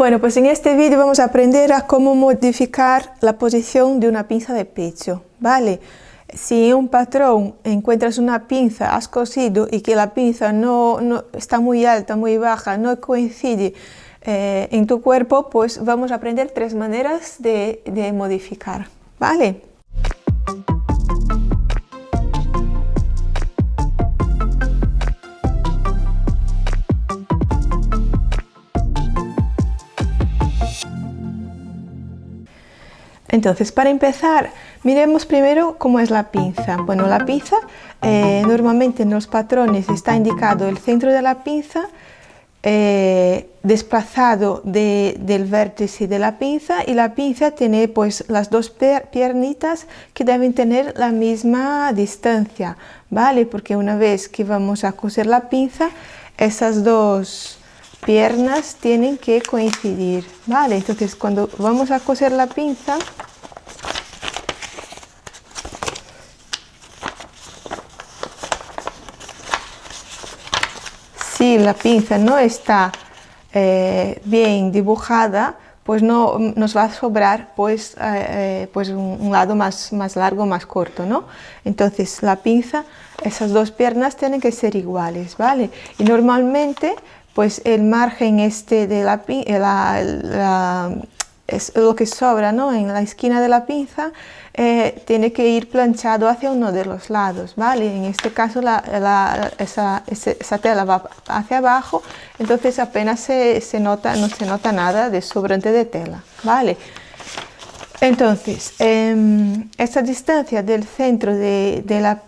Bueno, pues en este vídeo vamos a aprender a cómo modificar la posición de una pinza de pecho, ¿vale? Si en un patrón encuentras una pinza, has cosido y que la pinza no está muy alta, muy baja, no coincide en tu cuerpo, pues vamos a aprender 3 maneras de modificar, ¿vale? Entonces, para empezar, miremos primero cómo es la pinza. Bueno, la pinza, normalmente en los patrones está indicado el centro de la pinza, desplazado del vértice de la pinza, y la pinza tiene pues las dos piernitas que deben tener la misma distancia, ¿vale? Porque una vez que vamos a coser la pinza, esas dos piernas tienen que coincidir, ¿vale? Entonces cuando vamos a coser la pinza, si la pinza no está bien dibujada, pues no nos va a sobrar pues un lado más largo, más corto, ¿no? Entonces la pinza, esas dos piernas tienen que ser iguales, ¿vale? Y normalmente pues el margen de la pinza, es lo que sobra, ¿no? En la esquina de la pinza tiene que ir planchado hacia uno de los lados, ¿vale? En este caso esa tela va hacia abajo, entonces apenas no se nota nada de sobrante de tela, ¿vale? Entonces, esta distancia del centro del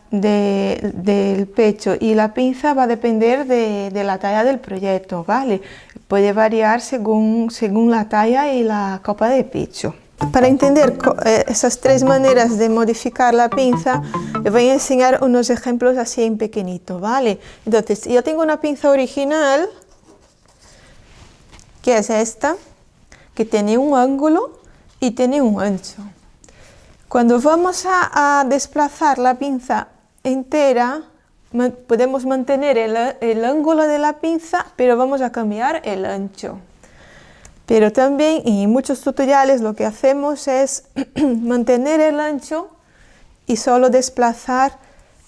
pecho y la pinza va a depender de la talla del proyecto, ¿vale? Puede variar según la talla y la copa de pecho. Para entender esas 3 maneras de modificar la pinza, les voy a enseñar unos ejemplos así en pequeñito, ¿vale? Entonces, yo tengo una pinza original, que es esta, que tiene un ángulo y tiene un ancho. Cuando vamos a desplazar la pinza entera, podemos mantener el ángulo de la pinza, pero vamos a cambiar el ancho. Pero también en muchos tutoriales lo que hacemos es mantener el ancho y solo desplazar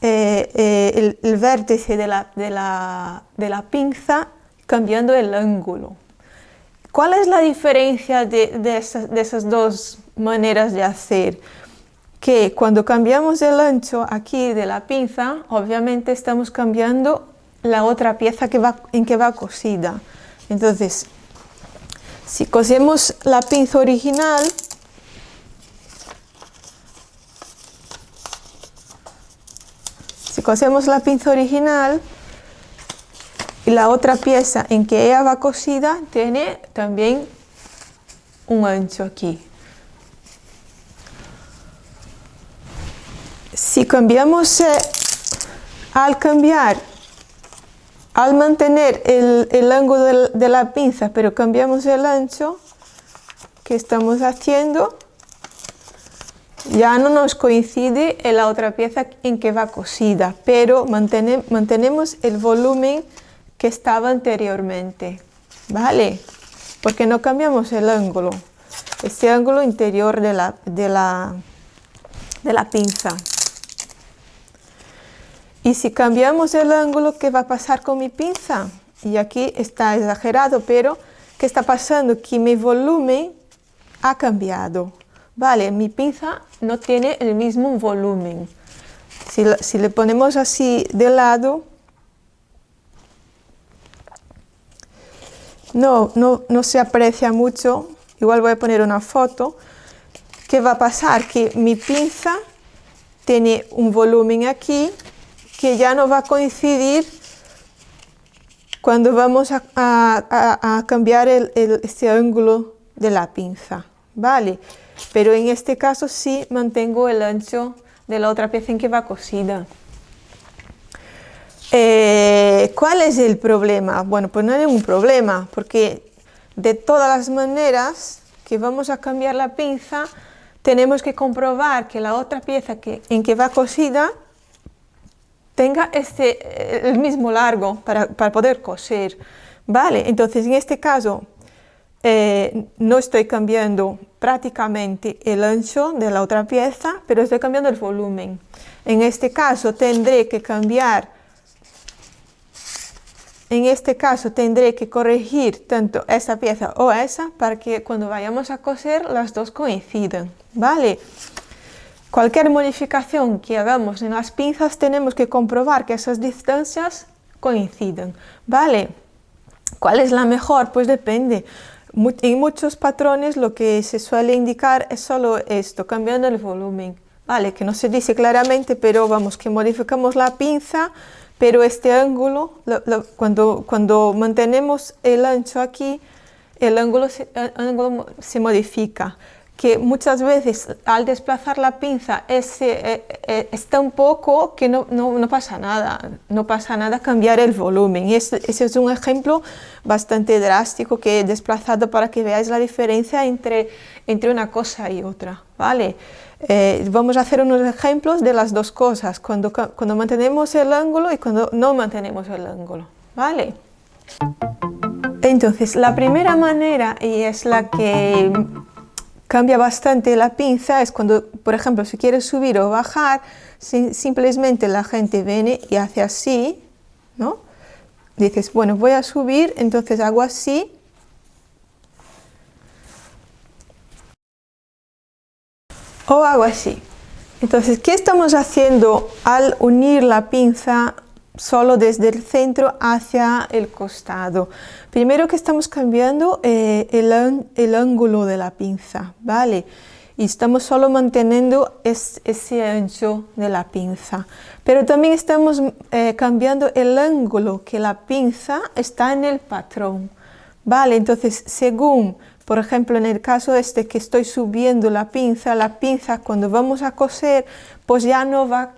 el vértice de la pinza cambiando el ángulo. ¿Cuál es la diferencia de esas 2 maneras de hacer? Que cuando cambiamos el ancho aquí de la pinza, obviamente estamos cambiando la otra pieza en que va cosida. Entonces, si cosemos la pinza original, y la otra pieza en que ella va cosida tiene también un ancho aquí. Si cambiamos, al mantener el ángulo de la pinza, pero cambiamos el ancho, ¿qué estamos haciendo? Ya no nos coincide en la otra pieza en que va cosida, pero mantenemos el volumen que estaba anteriormente, ¿vale? Porque no cambiamos el ángulo, este ángulo interior de la pinza. Y si cambiamos el ángulo, ¿qué va a pasar con mi pinza? Y aquí está exagerado, pero ¿qué está pasando? Que mi volumen ha cambiado, ¿vale? Mi pinza no tiene el mismo volumen. Si le ponemos así de lado, no se aprecia mucho. Igual voy a poner una foto. ¿Qué va a pasar? Que mi pinza tiene un volumen aquí que ya no va a coincidir cuando vamos a cambiar este ángulo de la pinza, ¿vale? Pero en este caso sí mantengo el ancho de la otra pieza en que va cosida. ¿Cuál es el problema? Bueno, pues no hay ningún problema, porque de todas las maneras que vamos a cambiar la pinza, tenemos que comprobar que la otra pieza en que va cosida tenga el mismo largo para poder coser, ¿vale? Entonces, en este caso, no estoy cambiando prácticamente el ancho de la otra pieza, pero estoy cambiando el volumen. En este caso tendré que cambiar, en este caso tendré que corregir tanto esta pieza o esa para que cuando vayamos a coser las dos coincidan, ¿vale? Cualquier modificación que hagamos en las pinzas tenemos que comprobar que esas distancias coincidan, ¿vale? ¿Cuál es la mejor? Pues depende. En muchos patrones lo que se suele indicar es solo esto, cambiando el volumen, ¿vale? Que no se dice claramente, pero vamos, que modificamos la pinza, pero este ángulo, cuando mantenemos el ancho aquí, el ángulo se modifica. Que muchas veces al desplazar la pinza está un poco que no pasa nada cambiar el volumen. Y ese es un ejemplo bastante drástico que he desplazado para que veáis la diferencia entre una cosa y otra, ¿vale? Vamos a hacer unos ejemplos de las dos cosas, cuando mantenemos el ángulo y cuando no mantenemos el ángulo, ¿vale? Entonces, la primera manera, y es la que cambia bastante la pinza, es cuando, por ejemplo, si quieres subir o bajar, simplemente la gente viene y hace así, ¿no? Dices, bueno, voy a subir, entonces hago así. O hago así. Entonces, ¿qué estamos haciendo al unir la pinza solo desde el centro hacia el costado? Primero que estamos cambiando el ángulo de la pinza, ¿vale? Y estamos solo manteniendo ese ancho de la pinza. Pero también estamos cambiando el ángulo que la pinza está en el patrón, ¿vale? Entonces, según, por ejemplo, en el caso este que estoy subiendo la pinza cuando vamos a coser, pues ya no va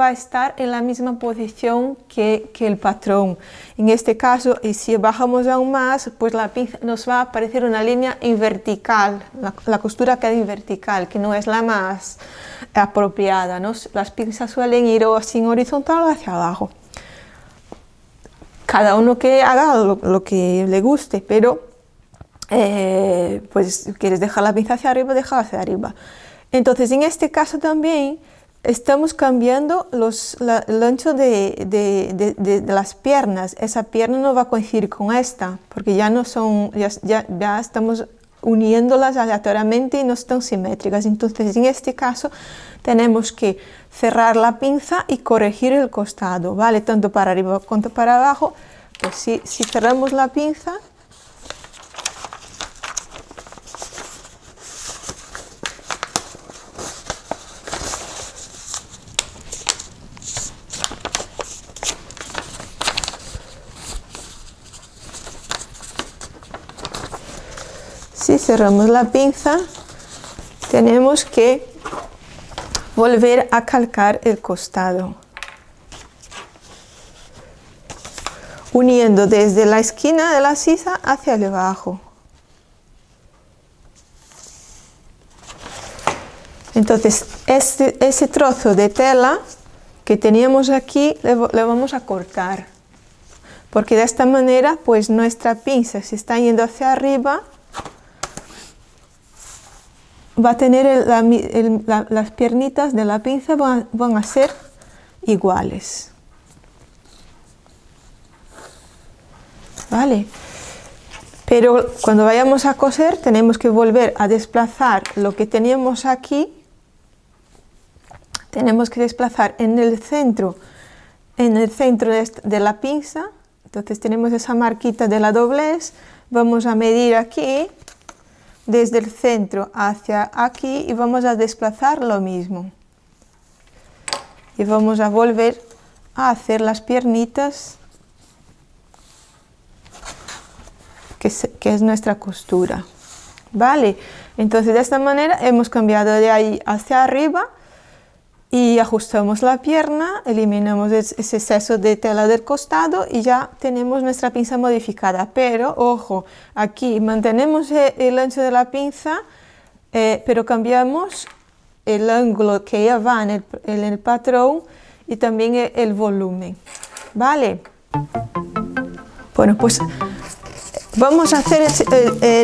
a estar en la misma posición que el patrón. En este caso, y si bajamos aún más, pues la pinza nos va a aparecer una línea en vertical, la costura queda en vertical, que no es la más apropiada, ¿no? Las pinzas suelen ir o así en horizontal o hacia abajo. Cada uno que haga lo que le guste, pero pues si quieres dejar la pinza hacia arriba, déjala hacia arriba. Entonces, en este caso también estamos cambiando el ancho de las piernas. Esa pierna no va a coincidir con esta, porque ya no son, ya estamos uniéndolas aleatoriamente y no están simétricas. Entonces, en este caso, tenemos que cerrar la pinza y corregir el costado, ¿vale? Tanto para arriba como para abajo. Pues si cerramos la pinza, si cerramos la pinza, tenemos que volver a calcar el costado, uniendo desde la esquina de la sisa hacia el abajo. Entonces, ese trozo de tela que teníamos aquí le vamos a cortar, porque de esta manera, pues nuestra pinza, si está yendo hacia arriba, va a tener las piernitas de la pinza van a ser iguales, ¿vale? Pero cuando vayamos a coser tenemos que volver a desplazar lo que teníamos aquí, tenemos que desplazar en el centro de la pinza. Entonces tenemos esa marquita de la doblez, vamos a medir aquí desde el centro hacia aquí y vamos a desplazar lo mismo y vamos a volver a hacer las piernitas que es nuestra costura, ¿vale? Entonces de esta manera hemos cambiado de ahí hacia arriba y ajustamos la pierna, eliminamos ese exceso de tela del costado y ya tenemos nuestra pinza modificada. Pero ojo, aquí mantenemos el ancho de la pinza, pero cambiamos el ángulo que ya va en el patrón y también el volumen, ¿vale? Bueno, pues Vamos a hacer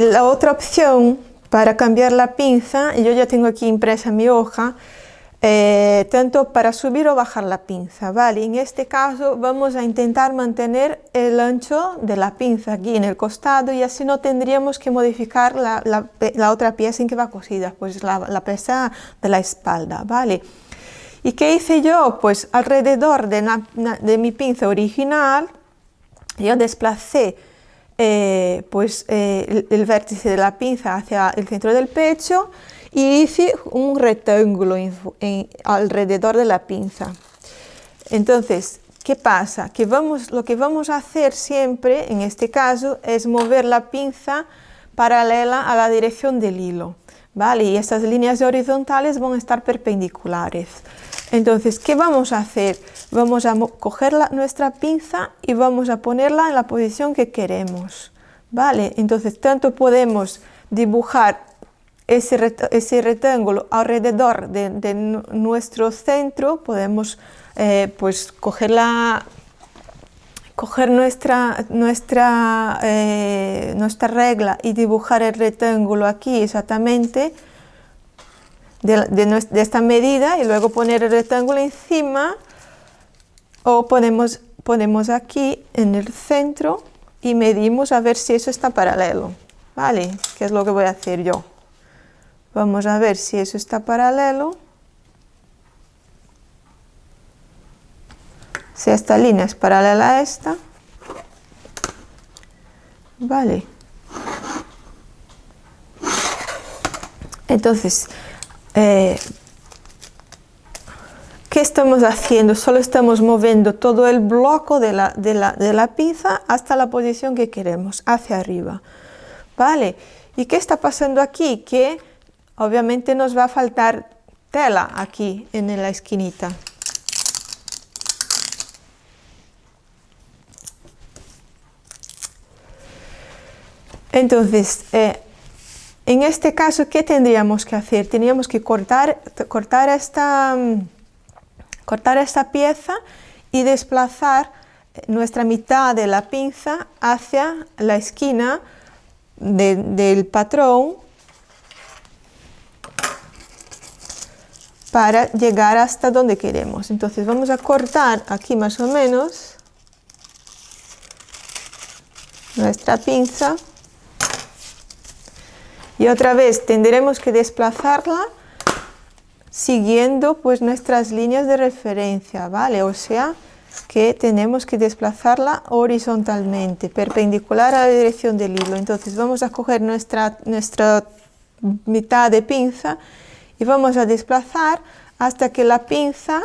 la otra opción para cambiar la pinza. Yo ya tengo aquí impresa mi hoja, tanto para subir o bajar la pinza, ¿vale? En este caso vamos a intentar mantener el ancho de la pinza aquí en el costado y así no tendríamos que modificar la otra pieza en que va cosida, pues la pieza de la espalda, ¿vale? ¿Y qué hice yo? Pues alrededor de mi pinza original yo desplacé el vértice de la pinza hacia el centro del pecho y hice un rectángulo alrededor de la pinza. Entonces, ¿qué pasa? Que lo que vamos a hacer siempre, en este caso, es mover la pinza paralela a la dirección del hilo, ¿vale? Y estas líneas horizontales van a estar perpendiculares. Entonces, ¿qué vamos a hacer? Vamos a coger nuestra pinza y vamos a ponerla en la posición que queremos, ¿vale? Entonces, tanto podemos dibujar ese rectángulo alrededor de nuestro centro, podemos pues coger nuestra regla y dibujar el rectángulo aquí exactamente de esta medida y luego poner el rectángulo encima, o ponemos aquí en el centro y medimos a ver si eso está paralelo, ¿vale? Que es lo que voy a hacer yo. Vamos a ver si eso está paralelo. Si esta línea es paralela a esta, vale. Entonces, ¿qué estamos haciendo? Solo estamos moviendo todo el bloque de la pinza hasta la posición que queremos, hacia arriba, ¿vale? ¿Y qué está pasando aquí? Que obviamente nos va a faltar tela aquí en la esquinita. Entonces, en este caso, ¿qué tendríamos que hacer? Teníamos que cortar esta pieza y desplazar nuestra mitad de la pinza hacia la esquina del patrón para llegar hasta donde queremos. Entonces vamos a cortar aquí más o menos nuestra pinza y otra vez tendremos que desplazarla siguiendo pues nuestras líneas de referencia, ¿vale? O sea que tenemos que desplazarla horizontalmente, perpendicular a la dirección del hilo. Entonces vamos a coger nuestra mitad de pinza y vamos a desplazar hasta que la pinza,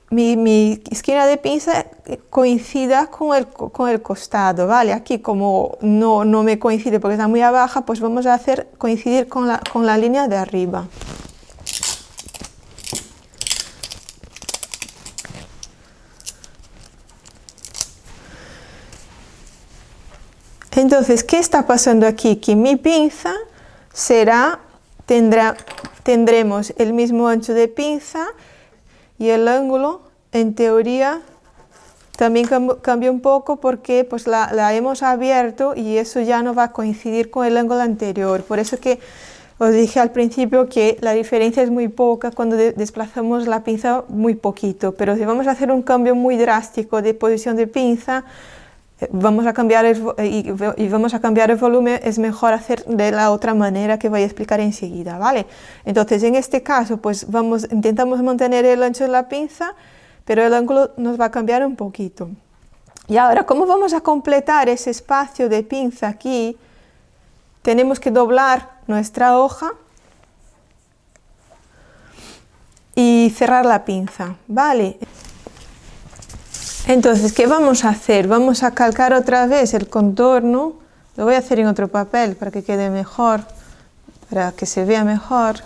mi esquina de pinza coincida con el costado, ¿vale? Aquí como no me coincide porque está muy abajo, pues vamos a hacer coincidir con la línea de arriba. Entonces, ¿qué está pasando aquí? Que mi pinza tendremos el mismo ancho de pinza y el ángulo, en teoría, también cambia un poco porque pues, la hemos abierto y eso ya no va a coincidir con el ángulo anterior. Por eso que os dije al principio que la diferencia es muy poca cuando desplazamos la pinza muy poquito. Pero si vamos a hacer un cambio muy drástico de posición de pinza, vamos a cambiar vamos a cambiar el volumen, es mejor hacer de la otra manera que voy a explicar enseguida, ¿vale? Entonces, en este caso, pues intentamos mantener el ancho de la pinza, pero el ángulo nos va a cambiar un poquito. Y ahora, ¿cómo vamos a completar ese espacio de pinza aquí? Tenemos que doblar nuestra hoja y cerrar la pinza, ¿vale? Entonces, ¿qué vamos a hacer? Vamos a calcar otra vez el contorno. Lo voy a hacer en otro papel para que quede mejor, para que se vea mejor.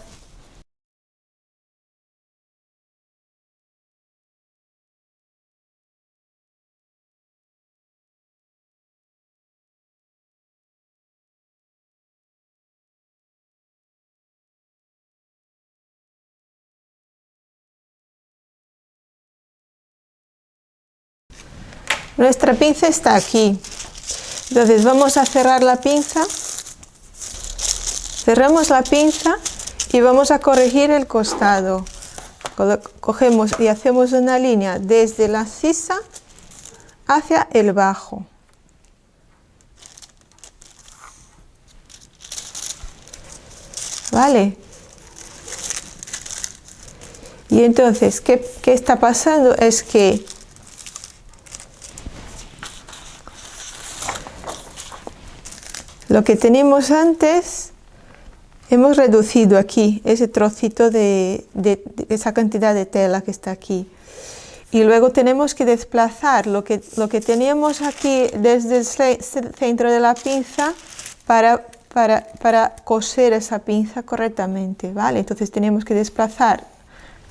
Nuestra pinza está aquí. Entonces vamos a cerrar la pinza, cerramos la pinza y vamos a corregir el costado. Cogemos y hacemos una línea desde la sisa hacia el bajo. ¿Vale? Y entonces, ¿qué está pasando? Es que lo que teníamos antes, hemos reducido aquí ese trocito de esa cantidad de tela que está aquí. Y luego tenemos que desplazar lo que teníamos aquí desde el centro de la pinza para coser esa pinza correctamente, ¿vale? Entonces tenemos que desplazar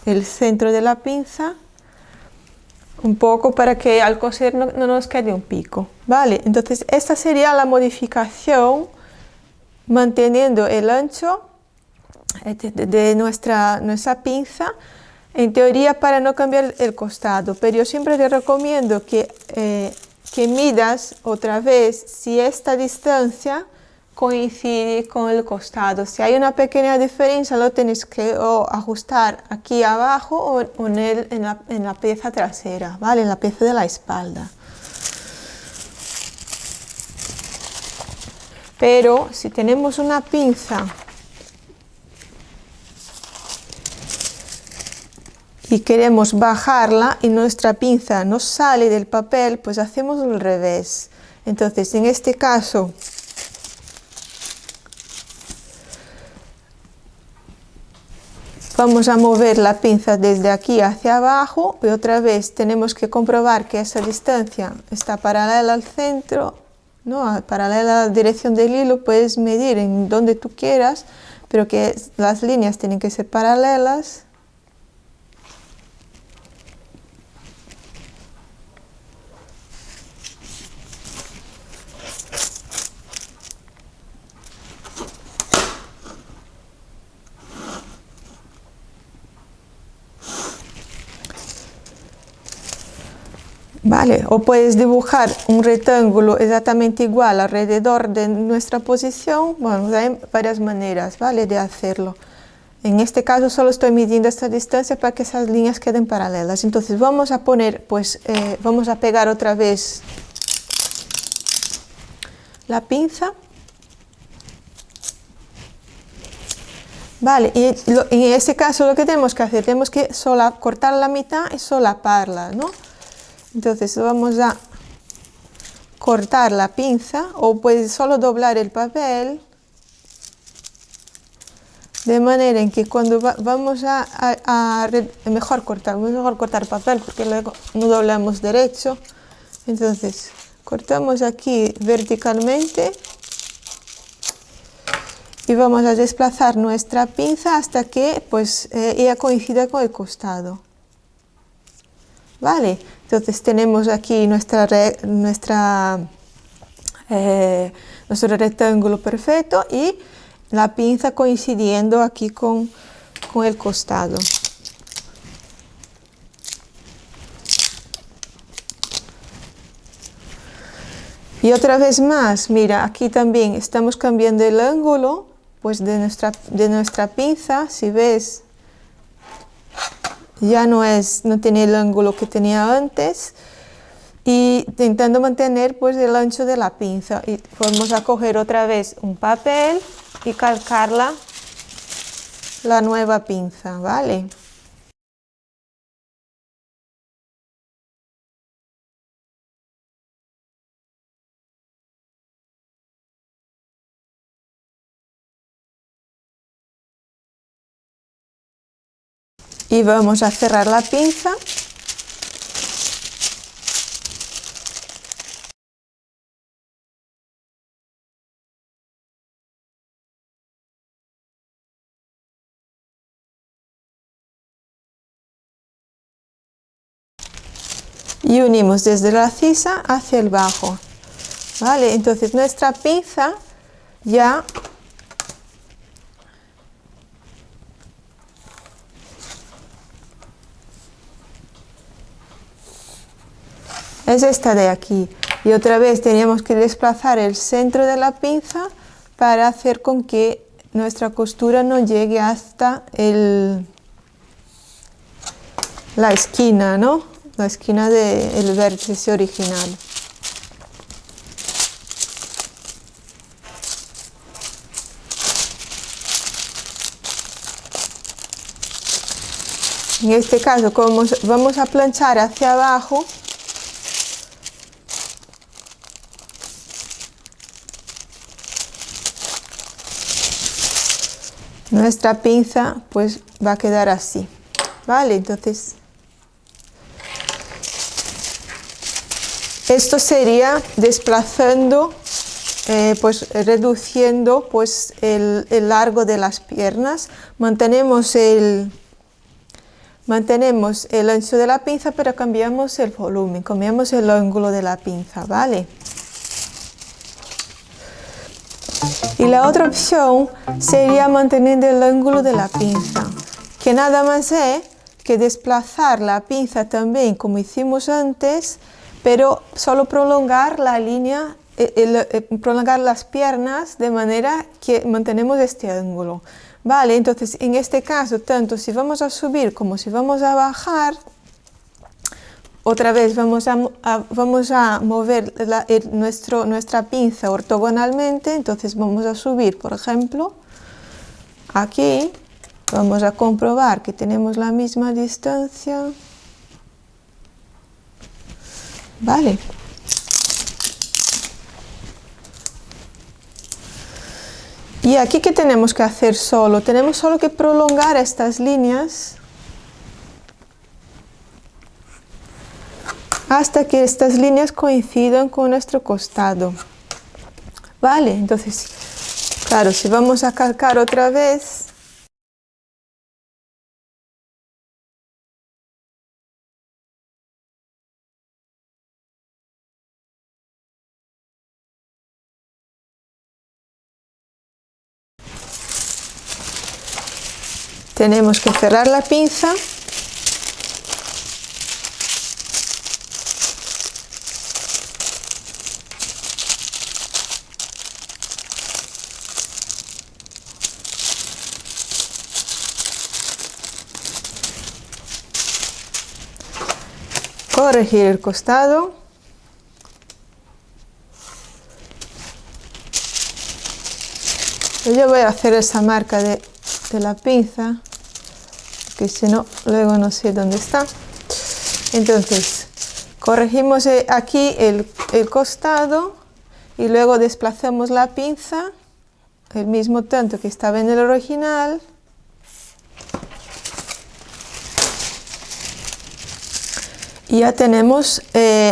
el centro de la pinza un poco para que al coser no nos quede un pico, ¿vale? Entonces esta sería la modificación manteniendo el ancho de nuestra pinza, en teoría para no cambiar el costado, pero yo siempre te recomiendo que midas otra vez si esta distancia coincide con el costado. Si hay una pequeña diferencia lo tienes que ajustar aquí abajo o en la pieza trasera, ¿vale? En la pieza de la espalda. Pero si tenemos una pinza y queremos bajarla y nuestra pinza no sale del papel, pues hacemos al revés. Entonces en este caso vamos a mover la pinza desde aquí hacia abajo y otra vez tenemos que comprobar que esa distancia está paralela al centro, ¿no? Paralela a la dirección del hilo. Puedes medir en donde tú quieras, pero que las líneas tienen que ser paralelas. Vale, o puedes dibujar un rectángulo exactamente igual alrededor de nuestra posición. Bueno, hay varias maneras, ¿vale?, de hacerlo. En este caso solo estoy midiendo esta distancia para que esas líneas queden paralelas. Entonces vamos a poner, vamos a pegar otra vez la pinza. Vale, y en este caso lo que tenemos que hacer, tenemos que cortar la mitad y solaparla, ¿no? Entonces vamos a cortar la pinza, o puedes solo doblar el papel, de manera en que cuando vamos mejor cortar papel porque luego no doblamos derecho. Entonces cortamos aquí verticalmente y vamos a desplazar nuestra pinza hasta que ella coincida con el costado. Vale, entonces tenemos aquí nuestro rectángulo perfecto y la pinza coincidiendo aquí con el costado. Y otra vez más, mira, aquí también estamos cambiando el ángulo pues de nuestra pinza. Si ves, ya no tiene el ángulo que tenía antes, y intentando mantener pues el ancho de la pinza. Y vamos a coger otra vez un papel y calcarla la nueva pinza, ¿vale? Y vamos a cerrar la pinza. Y unimos desde la sisa hacia el bajo, ¿vale? Entonces nuestra pinza ya es esta de aquí. Y otra vez teníamos que desplazar el centro de la pinza para hacer con que nuestra costura no llegue hasta la esquina, ¿no? La esquina del vértice original. En este caso, como vamos a planchar hacia abajo, nuestra pinza pues va a quedar así, ¿vale? Entonces, esto sería desplazando, pues reduciendo pues el largo de las piernas. Mantenemos el ancho de la pinza, pero cambiamos el volumen, cambiamos el ángulo de la pinza, ¿vale? Y la otra opción sería manteniendo el ángulo de la pinza, que nada más es que desplazar la pinza también como hicimos antes, pero solo prolongar la línea, prolongar las piernas de manera que mantenemos este ángulo. Vale, entonces en este caso, tanto si vamos a subir como si vamos a bajar, otra vez vamos a mover nuestra pinza ortogonalmente. Entonces vamos a subir, por ejemplo, aquí, vamos a comprobar que tenemos la misma distancia. Vale. Y aquí, ¿qué tenemos que hacer solo? Tenemos solo que prolongar estas líneas hasta que estas líneas coincidan con nuestro costado. Vale, entonces, claro, si vamos a calcar otra vez, tenemos que cerrar la pinza corregir el costado yo voy a hacer esa marca de la pinza, que si no luego no sé dónde está. Entonces corregimos aquí el costado y luego desplazamos la pinza el mismo tanto que estaba en el original y ya tenemos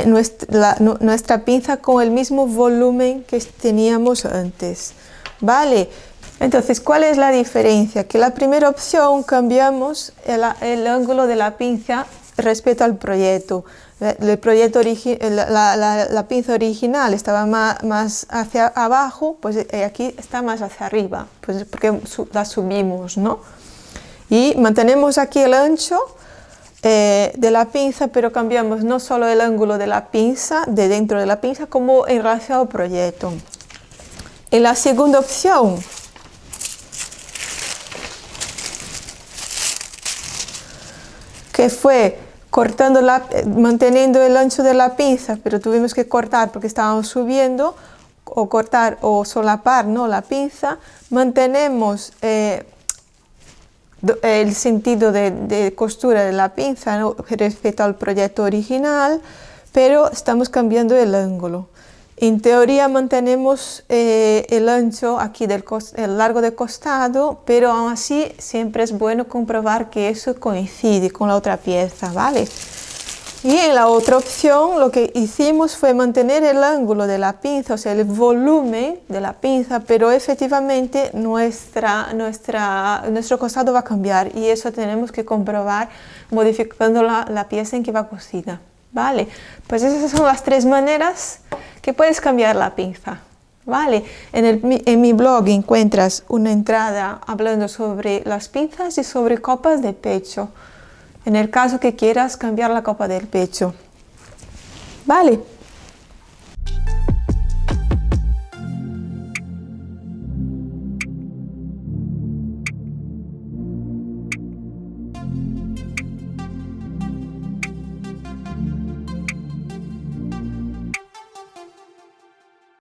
nuestra pinza con el mismo volumen que teníamos antes. Vale, entonces, ¿cuál es la diferencia? Que la primera opción cambiamos el ángulo de la pinza respecto al proyecto. La pinza original estaba más hacia abajo, pues aquí está más hacia arriba, pues porque la subimos, ¿no? Y mantenemos aquí el ancho de la pinza, pero cambiamos no solo el ángulo de la pinza, de dentro de la pinza, como en relación al proyecto. En la segunda opción, que fue manteniendo el ancho de la pinza, pero tuvimos que cortar porque estábamos subiendo, o cortar o solapar, ¿no?, la pinza, mantenemos el sentido de costura de la pinza, ¿no?, respecto al proyecto original, pero estamos cambiando el ángulo. En teoría mantenemos el ancho aquí el largo de costado, pero aún así siempre es bueno comprobar que eso coincide con la otra pieza, ¿vale? Y en la otra opción lo que hicimos fue mantener el ángulo de la pinza, o sea, el volumen de la pinza, pero efectivamente nuestro costado va a cambiar y eso tenemos que comprobar modificando la pieza en que va cosida. Vale, pues esas son las tres maneras que puedes cambiar la pinza. Vale, en mi blog encuentras una entrada hablando sobre las pinzas y sobre copas de pecho, en el caso que quieras cambiar la copa del pecho. Vale.